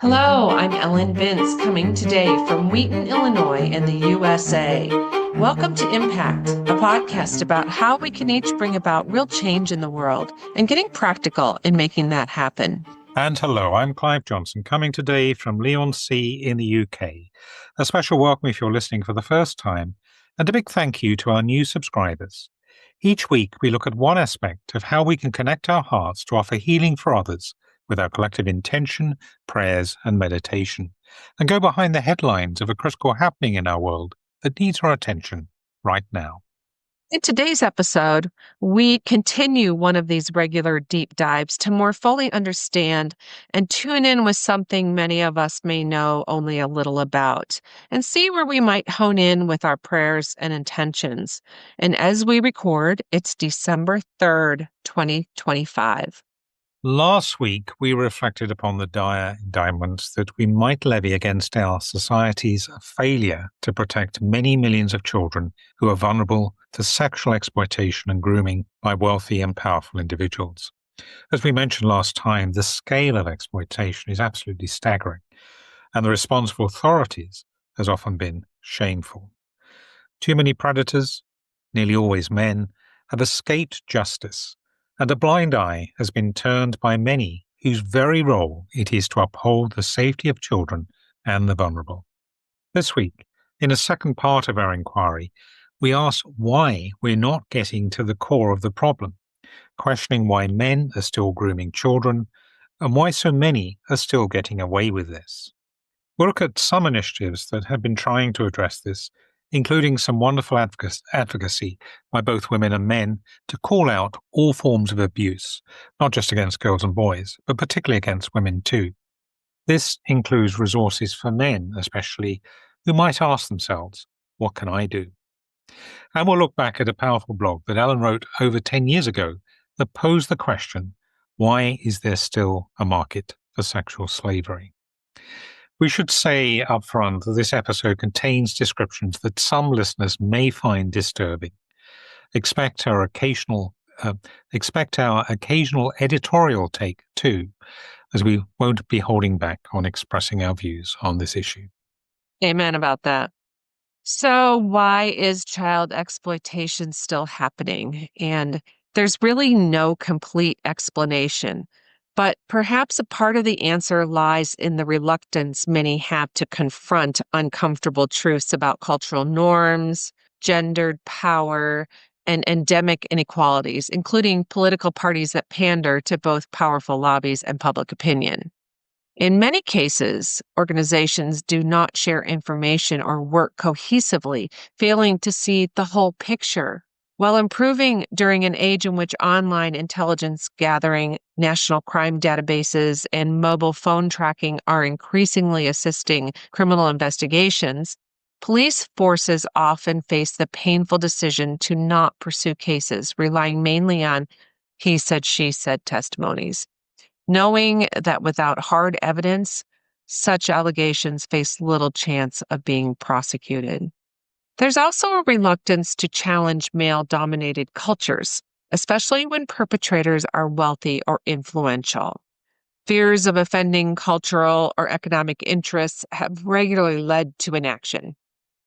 Hello, I'm Ellen Vince, coming today from Wheaton, Illinois, in the USA. Welcome to Impact, a podcast about how we can each bring about real change in the world and getting practical in making that happen. And hello, I'm Clive Johnson, coming today from Leigh-on-Sea in the UK. A special welcome if you're listening for the first time, and a big thank you to our new subscribers. Each week we look at one aspect of how we can connect our hearts to offer healing for others with our collective intention, prayers and meditation, and go behind the headlines of a critical happening in our world that needs our attention right now. In today's episode, we continue one of these regular deep dives to more fully understand and tune in with something many of us may know only a little about, and see where we might hone in with our prayers and intentions. And as we record, it's December 3rd, 2025. Last week, we reflected upon the dire indictments that we might levy against our society's failure to protect many millions of children who are vulnerable to sexual exploitation and grooming by wealthy and powerful individuals. As we mentioned last time, the scale of exploitation is absolutely staggering, and the response of authorities has often been shameful. Too many predators, nearly always men, have escaped justice, and a blind eye has been turned by many whose very role it is to uphold the safety of children and the vulnerable. This week, in a second part of our inquiry, we ask why we're not getting to the core of the problem, questioning why men are still grooming children and why so many are still getting away with this. We'll look at some initiatives that have been trying to address this, including some wonderful advocacy by both women and men to call out all forms of abuse, not just against girls and boys, but particularly against women too. This includes resources for men, especially, who might ask themselves, what can I do? And we'll look back at a powerful blog that Ellen wrote over 10 years ago that posed the question, why is there still a market for sexual slavery? We should say up front that this episode contains descriptions that some listeners may find disturbing. Expect our occasional editorial take too, as we won't be holding back on expressing our views on this issue. Amen about that. So why is child exploitation still happening? And there's really no complete explanation. But perhaps a part of the answer lies in the reluctance many have to confront uncomfortable truths about cultural norms, gendered power, and endemic inequalities, including political parties that pander to both powerful lobbies and public opinion. In many cases, organizations do not share information or work cohesively, failing to see the whole picture. While improving during an age in which online intelligence gathering, national crime databases, and mobile phone tracking are increasingly assisting criminal investigations, police forces often face the painful decision to not pursue cases, relying mainly on he said, she said testimonies, knowing that without hard evidence, such allegations face little chance of being prosecuted. There's also a reluctance to challenge male-dominated cultures, especially when perpetrators are wealthy or influential. Fears of offending cultural or economic interests have regularly led to inaction.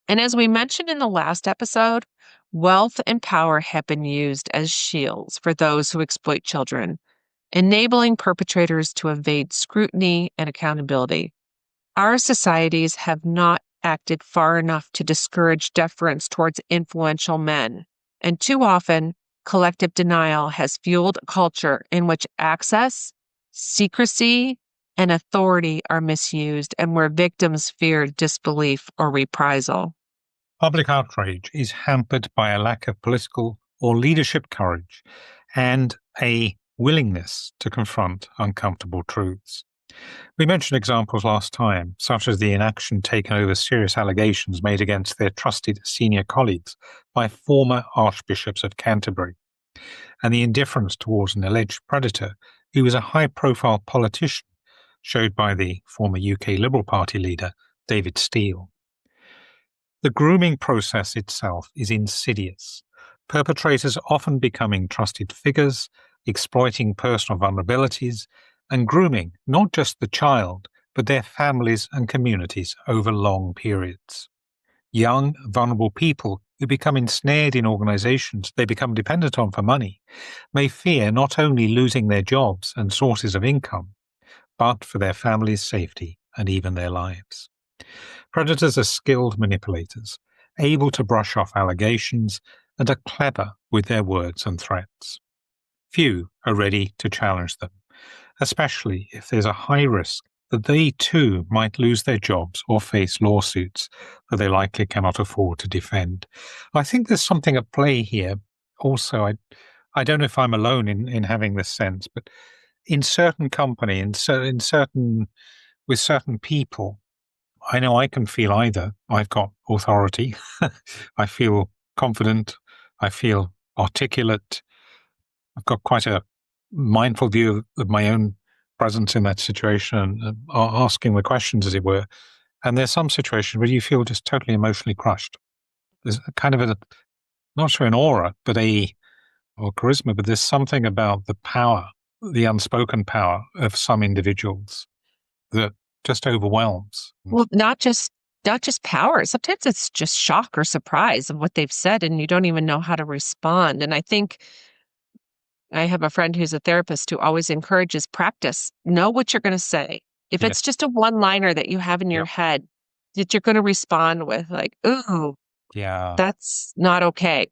And as we mentioned in the last episode, wealth and power have been used as shields for those who exploit children, enabling perpetrators to evade scrutiny and accountability. Our societies have not acted far enough to discourage deference towards influential men, and too often, collective denial has fueled a culture in which access, secrecy, and authority are misused and where victims fear disbelief or reprisal. Public outrage is hampered by a lack of political or leadership courage and a willingness to confront uncomfortable truths. We mentioned examples last time, such as the inaction taken over serious allegations made against their trusted senior colleagues by former archbishops of Canterbury, and the indifference towards an alleged predator who was a high-profile politician, showed by the former UK Liberal Party leader, David Steele. The grooming process itself is insidious, perpetrators often becoming trusted figures, exploiting personal vulnerabilities, and grooming not just the child, but their families and communities over long periods. Young, vulnerable people who become ensnared in organizations they become dependent on for money may fear not only losing their jobs and sources of income, but for their families' safety and even their lives. Predators are skilled manipulators, able to brush off allegations, and are clever with their words and threats. Few are ready to challenge them, especially if there's a high risk that they too might lose their jobs or face lawsuits that they likely cannot afford to defend. I think there's something at play here. Also, I don't know if I'm alone in having this sense, but in certain company, with certain people, I know I can feel either I've got authority, I feel confident, I feel articulate, I've got quite a mindful view of my own presence in that situation and asking the questions, as it were. And there's some situations where you feel just totally emotionally crushed. There's a kind of not sure an aura, or charisma, but there's something about the power, the unspoken power of some individuals that just overwhelms. Well, not just power. Sometimes it's just shock or surprise of what they've said, and you don't even know how to respond. And I think I have a friend who's a therapist who always encourages practice. Know what you're going to say. If Yes. it's just a one-liner that you have in your Yep. head that you're going to respond with, like, "Ooh, Yeah. that's not okay."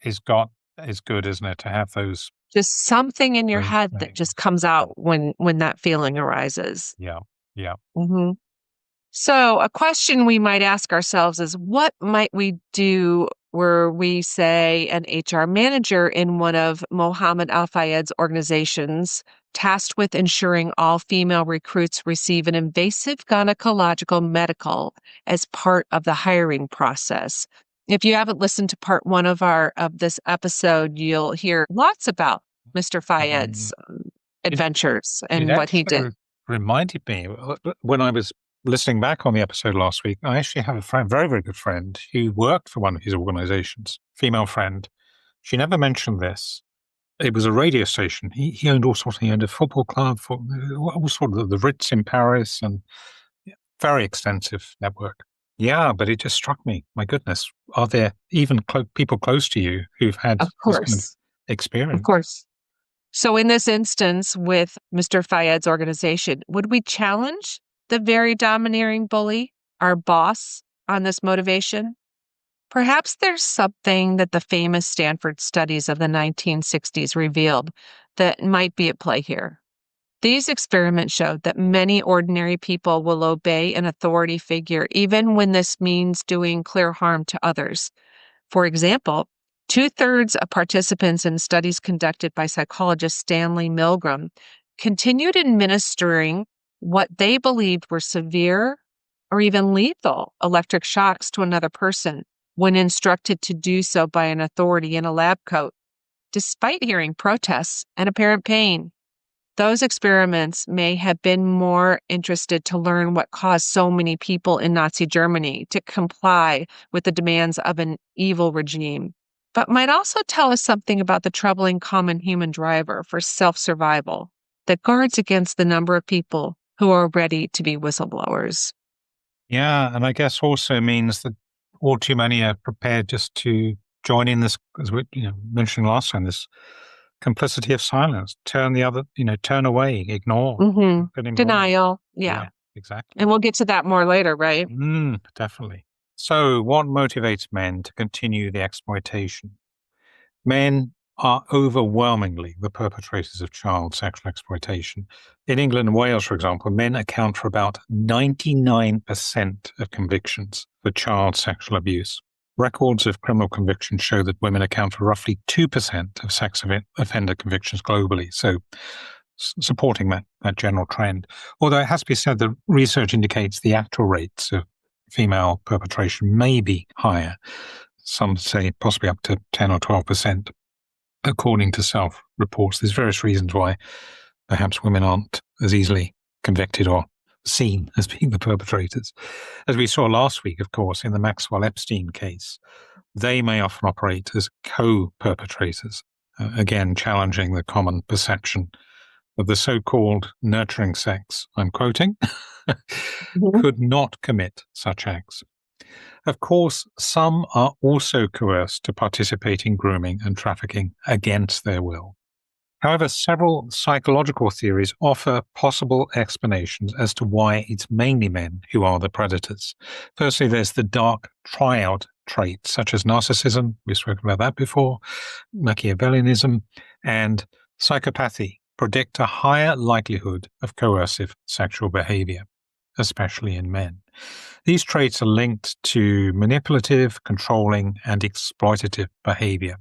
Is good, isn't it, to have those. Just something in your those head that just things. comes out when that feeling arises. Yeah. Yeah. Mhm. So, a question we might ask ourselves is what might we do were we, say, an HR manager in one of Mohammed Al Fayed's organizations tasked with ensuring all female recruits receive an invasive gynecological medical as part of the hiring process? If you haven't listened to part one of this episode, you'll hear lots about Mr. Mm. Fayed's It adventures it and what he actually did. reminded me when I was listening back on the episode last week. I actually have a friend, very, very good friend, who worked for one of his organizations, female friend. She never mentioned this. It was a radio station. He owned all sorts. He owned a football club, for all sorts of the Ritz in Paris, and very extensive network. Yeah, but it just struck me. My goodness, are there even people close to you who've had Of this kind of course. Of experience? course. So, in this instance with Mr. Fayed's organization, would we challenge the very domineering bully, our boss, on this motivation? Perhaps there's something that the famous Stanford studies of the 1960s revealed that might be at play here. These experiments showed that many ordinary people will obey an authority figure even when this means doing clear harm to others. For example, two-thirds of participants in studies conducted by psychologist Stanley Milgram continued administering what they believed were severe or even lethal electric shocks to another person when instructed to do so by an authority in a lab coat, despite hearing protests and apparent pain. Those experiments may have been more interested to learn what caused so many people in Nazi Germany to comply with the demands of an evil regime, but might also tell us something about the troubling common human driver for self-survival that guards against the number of people who are ready to be whistleblowers. Yeah, and I guess also means that all too many are prepared just to join in this, as we mentioned last time, this complicity of silence, turn away, ignore, Mm-hmm. get involved. Denial. Yeah. Yeah, exactly. And we'll get to that more later, right? Definitely. So, what motivates men to continue the exploitation? Men are overwhelmingly the perpetrators of child sexual exploitation. In England and Wales, for example, men account for about 99% of convictions for child sexual abuse. Records of criminal convictions show that women account for roughly 2% of sex offender convictions globally. So, supporting that general trend. Although it has to be said that research indicates the actual rates of female perpetration may be higher. Some say possibly up to 10 or 12%, according to self-reports. There's various reasons why perhaps women aren't as easily convicted or seen as being the perpetrators. As we saw last week, of course, in the Maxwell Epstein case, they may often operate as co-perpetrators, again, challenging the common perception of the so-called nurturing sex, I'm quoting, Mhm. could not commit such acts. Of course, some are also coerced to participate in grooming and trafficking against their will. However, several psychological theories offer possible explanations as to why it's mainly men who are the predators. Firstly, there's the dark triad traits such as narcissism, we've spoken about that before, Machiavellianism, and psychopathy predict a higher likelihood of coercive sexual behavior, especially in men. These traits are linked to manipulative, controlling, and exploitative behavior.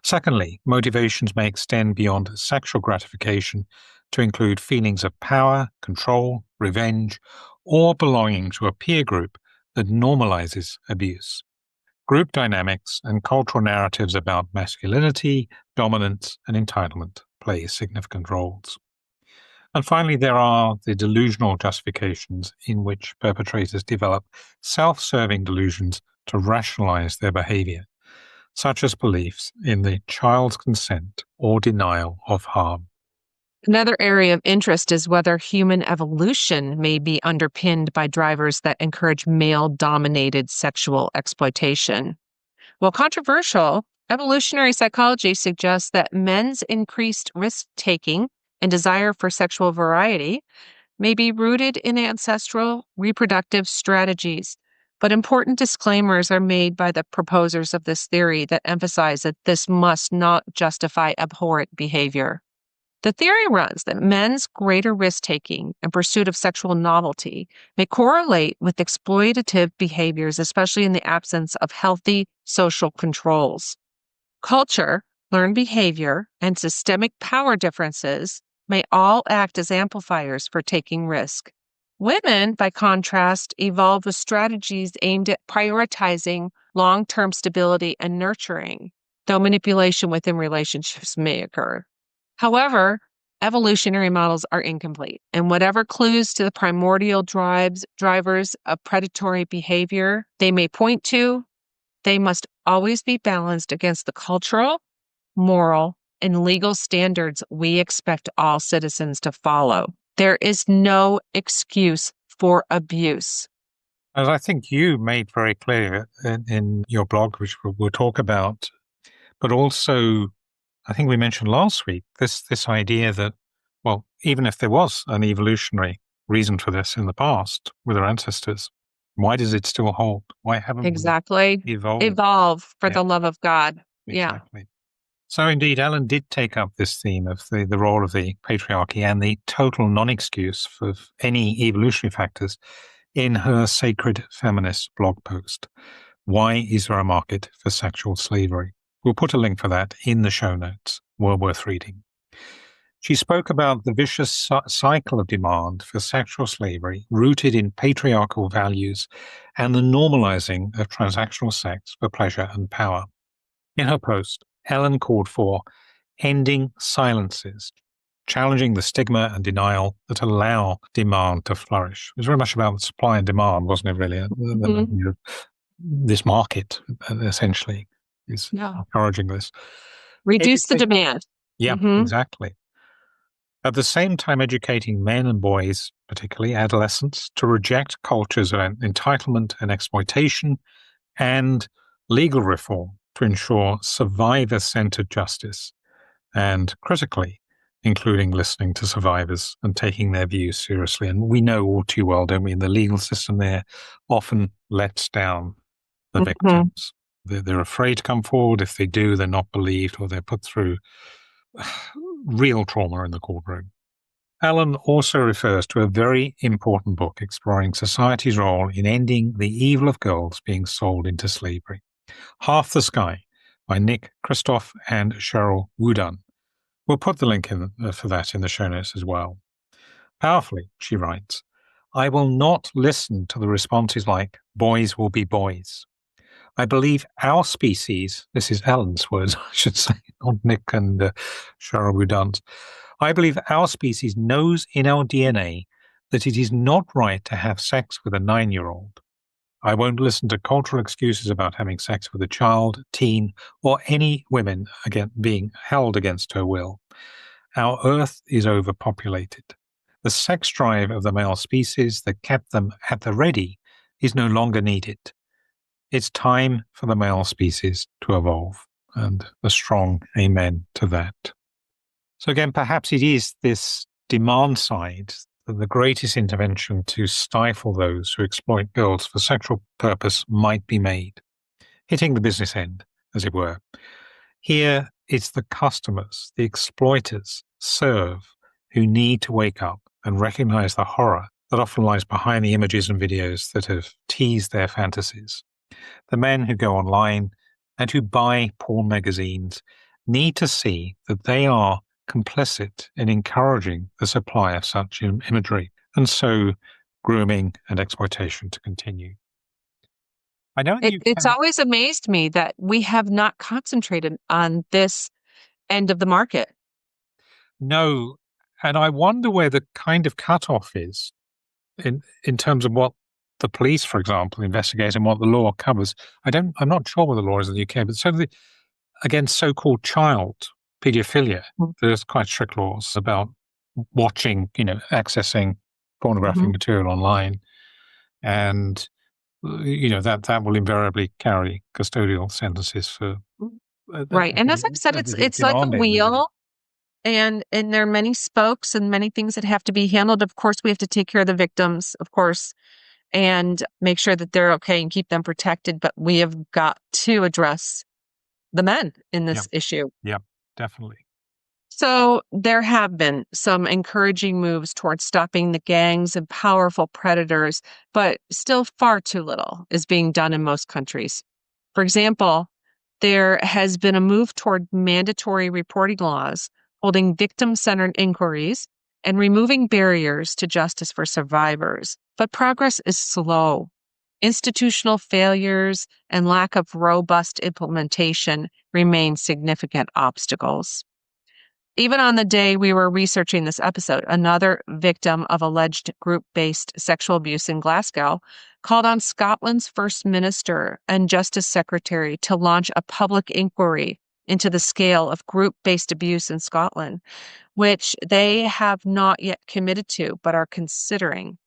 Secondly, motivations may extend beyond sexual gratification to include feelings of power, control, revenge, or belonging to a peer group that normalizes abuse. Group dynamics and cultural narratives about masculinity, dominance, and entitlement play significant roles. And finally, there are the delusional justifications in which perpetrators develop self-serving delusions to rationalize their behavior, such as beliefs in the child's consent or denial of harm. Another area of interest is whether human evolution may be underpinned by drivers that encourage male dominated sexual exploitation. While controversial, evolutionary psychology suggests that men's increased risk taking and desire for sexual variety may be rooted in ancestral reproductive strategies. But important disclaimers are made by the proposers of this theory that emphasize that this must not justify abhorrent behavior. The theory runs that men's greater risk taking and pursuit of sexual novelty may correlate with exploitative behaviors, especially in the absence of healthy social controls. Culture, learned behavior, and systemic power differences may all act as amplifiers for taking risk. Women, by contrast, evolve with strategies aimed at prioritizing long-term stability and nurturing, though manipulation within relationships may occur. However, evolutionary models are incomplete, and whatever clues to the primordial drivers of predatory behavior they may point to, they must always be balanced against the cultural, moral, and legal standards we expect all citizens to follow. There is no excuse for abuse. As I think you made very clear in your blog, which we'll talk about, but also I think we mentioned last week this idea that, well, even if there was an evolutionary reason for this in the past with our ancestors, why does it still hold? Why haven't we Exactly. evolved? Evolve for Yeah, the love of God. Yeah. exactly. So indeed, Ellen did take up this theme of the role of the patriarchy and the total non-excuse for any evolutionary factors in her Sacred Feminist blog post. Why is there a market for sexual slavery? We'll put a link for that in the show notes. Well worth reading. She spoke about the vicious cycle of demand for sexual slavery rooted in patriarchal values and the normalizing of transactional sex for pleasure and power. In her post, Ellen called for ending silences, challenging the stigma and denial that allow demand to flourish. It was very much about supply and demand, wasn't it, really? Mhm. This market, essentially, is Yeah. encouraging this. Reduce the Educate. demand. Yeah, Hmm. exactly. At the same time, educating men and boys, particularly adolescents, to reject cultures of entitlement and exploitation and legal reform to ensure survivor-centered justice, and critically, including listening to survivors and taking their views seriously. And we know all too well, don't we, in the legal system there often lets down the Hmm. victims. They're afraid to come forward. If they do, they're not believed or they're put through real trauma in the courtroom. Allen also refers to a very important book exploring society's role in ending the evil of girls being sold into slavery. Half the Sky by Nick Kristof and Cheryl Woodan. We'll put the link in for that in the show notes as well. Powerfully, she writes, I will not listen to the responses like, boys will be boys. I believe our species, this is Alan's words, I should say, not Nick and Cheryl Woodan's. I believe our species knows in our DNA that it is not right to have sex with a 9-year-old. I won't listen to cultural excuses about having sex with a child, teen, or any women being held against her will. Our Earth is overpopulated. The sex drive of the male species that kept them at the ready is no longer needed. It's time for the male species to evolve, and a strong amen to that. So again, perhaps it is this demand side that the greatest intervention to stifle those who exploit girls for sexual purpose might be made, hitting the business end, as it were. Here, it's the customers, the exploiters, who need to wake up and recognize the horror that often lies behind the images and videos that have teased their fantasies. The men who go online and who buy porn magazines need to see that they are complicit in encouraging the supply of such imagery, and so grooming and exploitation to continue. I know It's always amazed me that we have not concentrated on this end of the market. No, and I wonder where the kind of cutoff is in terms of what the police, for example, investigate and what the law covers. I'm not sure what the law is in the UK, but certainly against so-called child paedophilia, there's quite strict laws about watching, accessing pornographic material online, and that will invariably carry custodial sentences for. Right, and as I've said, it's like a wheel. And there are many spokes and many things that have to be handled. Of course, we have to take care of the victims, of course, and make sure that they're okay and keep them protected. But we have got to address the men in this issue. Yeah, definitely. So there have been some encouraging moves towards stopping the gangs and powerful predators, but still far too little is being done in most countries. For example, there has been a move toward mandatory reporting laws, holding victim-centered inquiries, and removing barriers to justice for survivors. But progress is slow. Institutional failures and lack of robust implementation remain significant obstacles. Even on the day we were researching this episode, another victim of alleged group-based sexual abuse in Glasgow called on Scotland's First Minister and Justice Secretary to launch a public inquiry into the scale of group-based abuse in Scotland, which they have not yet committed to but are considering.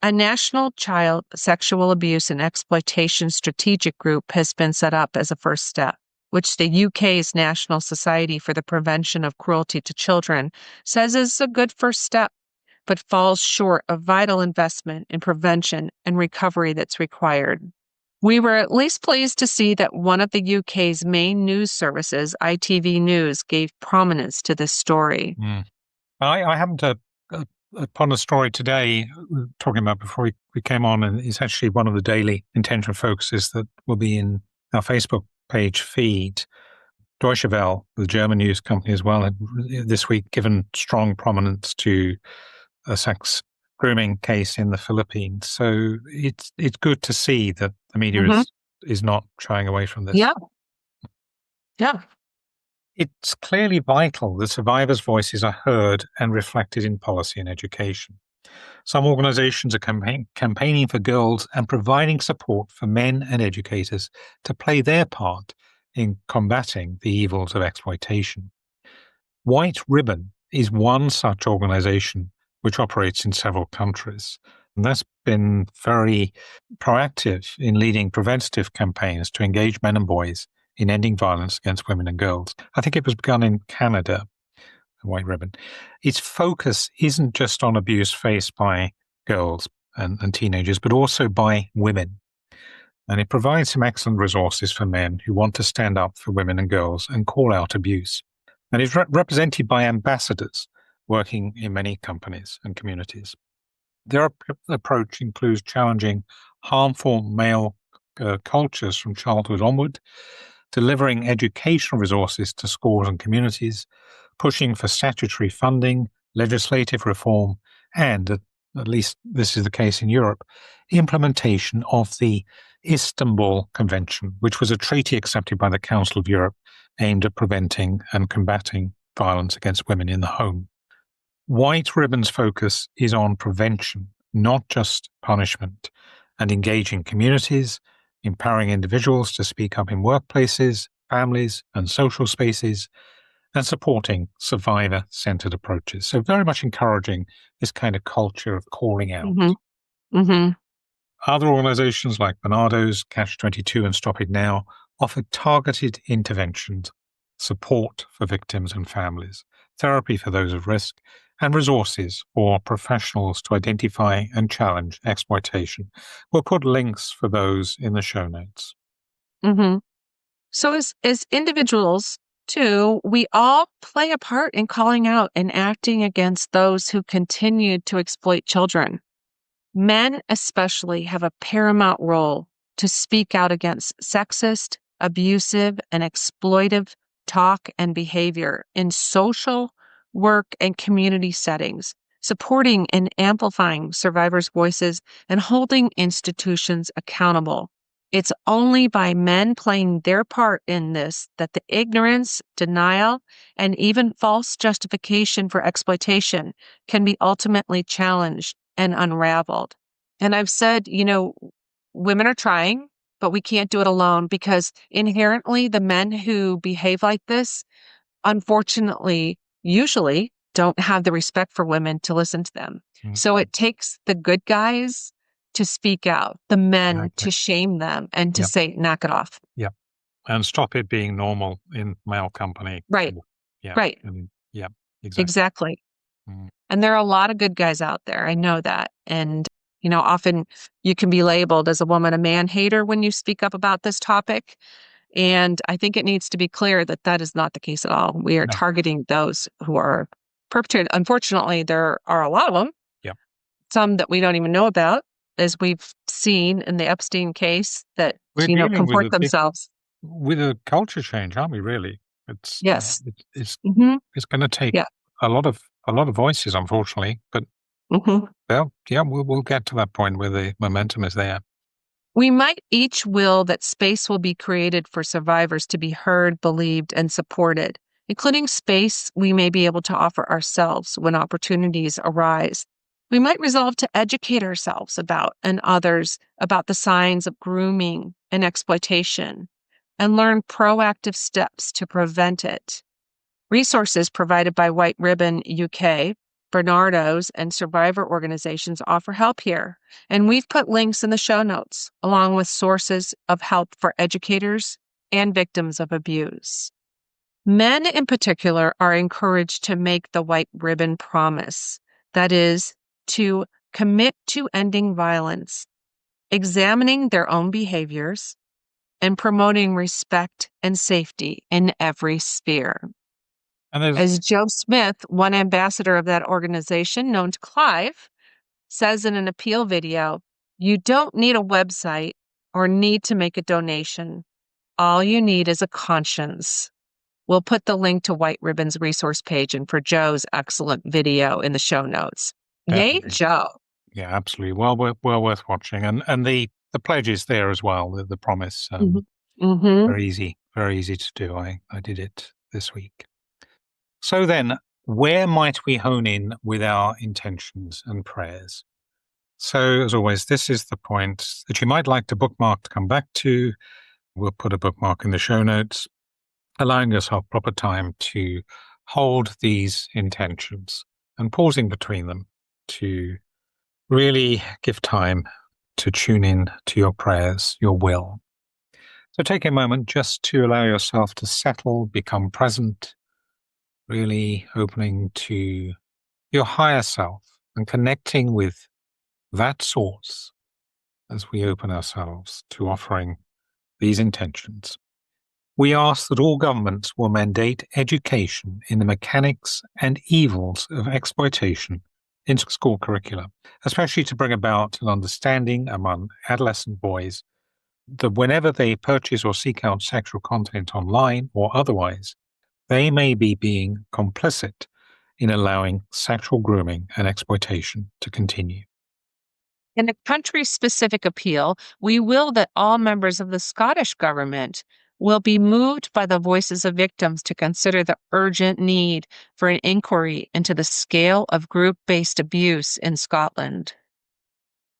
A national child sexual abuse and exploitation strategic group has been set up as a first step, which the UK's National Society for the Prevention of Cruelty to Children says is a good first step, but falls short of vital investment in prevention and recovery that's required. We were at least pleased to see that one of the UK's main news services, ITV News, gave prominence to this story. I happened upon a story today, talking about before we came on, and it's actually one of the daily intention focuses that will be in our Facebook page feed. Deutsche Welle, the German news company as well, had this week given strong prominence to a sex grooming case in the Philippines. So it's good to see that the media is not shying away from this. Yeah. It's clearly vital that survivors' voices are heard and reflected in policy and education. Some organizations are campaigning for girls and providing support for men and educators to play their part in combating the evils of exploitation. White Ribbon is one such organization which operates in several countries. And that's been very proactive in leading preventative campaigns to engage men and boys in ending violence against women and girls. I think it was begun in Canada, White Ribbon. Its focus isn't just on abuse faced by girls and teenagers, but also by women. And it provides some excellent resources for men who want to stand up for women and girls and call out abuse. And it's represented by ambassadors working in many companies and communities. Their approach includes challenging harmful male cultures from childhood onward, delivering educational resources to schools and communities, pushing for statutory funding, legislative reform, and, at least this is the case in Europe, implementation of the Istanbul Convention, which was a treaty accepted by the Council of Europe aimed at preventing and combating violence against women in the home. White Ribbon's focus is on prevention, not just punishment, and engaging communities, empowering individuals to speak up in workplaces, families, and social spaces, and supporting survivor-centered approaches. So very much encouraging this kind of culture of calling out. Hmm. Hmm. Other organizations like Bernardo's, Catch-22 and Stop It Now offer targeted interventions, support for victims and families, therapy for those at risk, and resources for professionals to identify and challenge exploitation. We'll put links for those in the show notes. Hmm. So as individuals too, we all play a part in calling out and acting against those who continue to exploit children. Men especially have a paramount role to speak out against sexist, abusive, and exploitive talk and behavior in social, work, and community settings, supporting and amplifying survivors' voices and holding institutions accountable. It's only by men playing their part in this that the ignorance, denial, and even false justification for exploitation can be ultimately challenged and unraveled. And I've said, women are trying, but we can't do it alone because inherently the men who behave like this, unfortunately, usually don't have the respect for women to listen to them. So it takes the good guys to speak out, the men Exactly. to shame them and to Yep. say, knock it off. Yep. And stop it being normal in male company. Right. Yeah. Right. Yeah, exactly. Exactly. Mm. And there are a lot of good guys out there. I know that. And, often you can be labeled as a woman, a man hater when you speak up about this topic. And I think it needs to be clear that that is not the case at all. We are No. targeting those who are perpetrated. Unfortunately, there are a lot of them, Yep. some that we don't even know about, as we've seen in the Epstein case that, We're dealing comport themselves. with a culture change, aren't we? Really, it's Yes. it's Hmm. it's going to take Yeah. a lot of voices, unfortunately. But Hmm. well, yeah, we'll get to that point where the momentum is there. We might each will that space will be created for survivors to be heard, believed, and supported, including space we may be able to offer ourselves when opportunities arise. We might resolve to educate ourselves about and others about the signs of grooming and exploitation and learn proactive steps to prevent it. Resources provided by White Ribbon UK, Bernardo's, and survivor organizations offer help here. And we've put links in the show notes, along with sources of help for educators and victims of abuse. Men in particular are encouraged to make the White Ribbon promise, that is, to commit to ending violence, examining their own behaviors, and promoting respect and safety in every sphere. And there's As Joe Smith, one ambassador of that organization, known to Clive, says in an appeal video, you don't need a website or need to make a donation. All you need is a conscience. We'll put the link to White Ribbon's resource page and for Joe's excellent video in the show notes. Yay, definitely, Joe. yeah, absolutely, well worth watching, and the pledge is there as well. The promise, Mm-hmm. very easy to do. I did it this week. So then, where might we hone in with our intentions and prayers? So, as always, this is the point that you might like to bookmark to come back to. We'll put a bookmark in the show notes, allowing yourself proper time to hold these intentions and pausing between them to really give time to tune in to your prayers, your will. So take a moment just to allow yourself to settle, become present, really opening to your higher self and connecting with that source as we open ourselves to offering these intentions. We ask that all governments will mandate education in the mechanics and evils of exploitation into school curricula, especially to bring about an understanding among adolescent boys that whenever they purchase or seek out sexual content online or otherwise, they may be being complicit in allowing sexual grooming and exploitation to continue. In a country specific appeal, we will that all members of the Scottish government will be moved by the voices of victims to consider the urgent need for an inquiry into the scale of group based abuse in Scotland.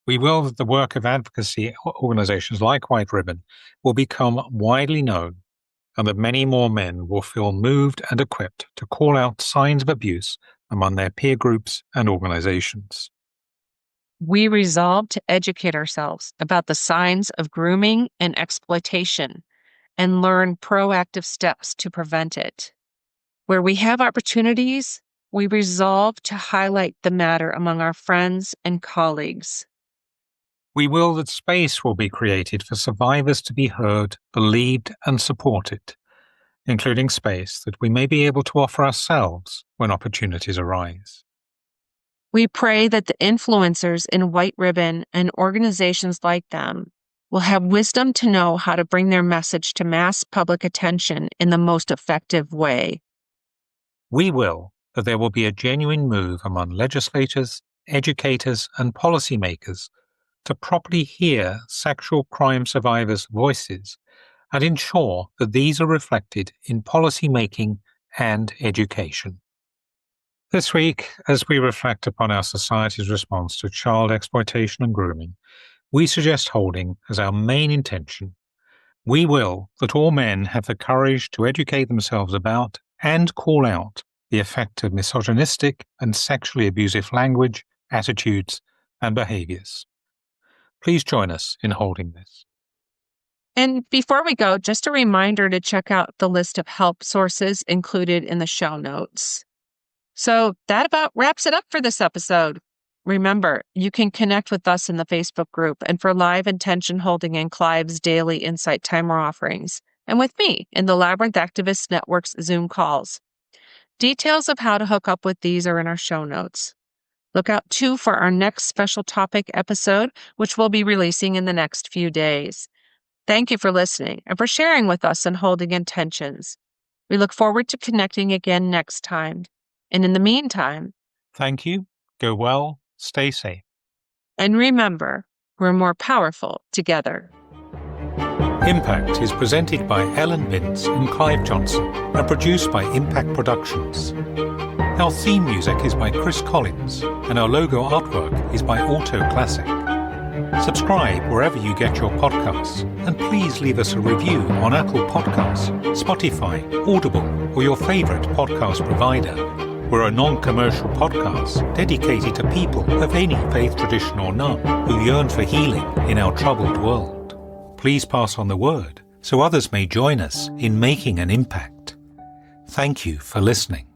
We will that the work of advocacy organizations like White Ribbon will become widely known and that many more men will feel moved and equipped to call out signs of abuse among their peer groups and organizations. We resolve to educate ourselves about the signs of grooming and exploitation and learn proactive steps to prevent it. Where we have opportunities, we resolve to highlight the matter among our friends and colleagues. We will that space will be created for survivors to be heard, believed, and supported, including space that we may be able to offer ourselves when opportunities arise. We pray that the influencers in White Ribbon and organizations like them will have wisdom to know how to bring their message to mass public attention in the most effective way. We will that there will be a genuine move among legislators, educators, and policymakers to properly hear sexual crime survivors' voices and ensure that these are reflected in policy making and education. This week, as we reflect upon our society's response to child exploitation and grooming, we suggest holding as our main intention, we will that all men have the courage to educate themselves about and call out the effect of misogynistic and sexually abusive language, attitudes, and behaviours. Please join us in holding this. And before we go, just a reminder to check out the list of help sources included in the show notes. So that about wraps it up for this episode. Remember, you can connect with us in the Facebook group and for live intention holding in Clive's daily Insight Timer offerings, and with me in the Labyrinth Activist Network's Zoom calls. Details of how to hook up with these are in our show notes. Look out too for our next special topic episode, which we'll be releasing in the next few days. Thank you for listening and for sharing with us and holding intentions. We look forward to connecting again next time. And in the meantime, thank you, go well, stay safe. And remember, we're more powerful together. Impact is presented by Ellen Binns and Clive Johnson and produced by Impact Productions. Our theme music is by Chris Collins and our logo artwork is by Auto Classic. Subscribe wherever you get your podcasts and please leave us a review on Apple Podcasts, Spotify, Audible, or your favorite podcast provider. We're a non-commercial podcast dedicated to people of any faith tradition or none who yearn for healing in our troubled world. Please pass on the word so others may join us in making an impact. Thank you for listening.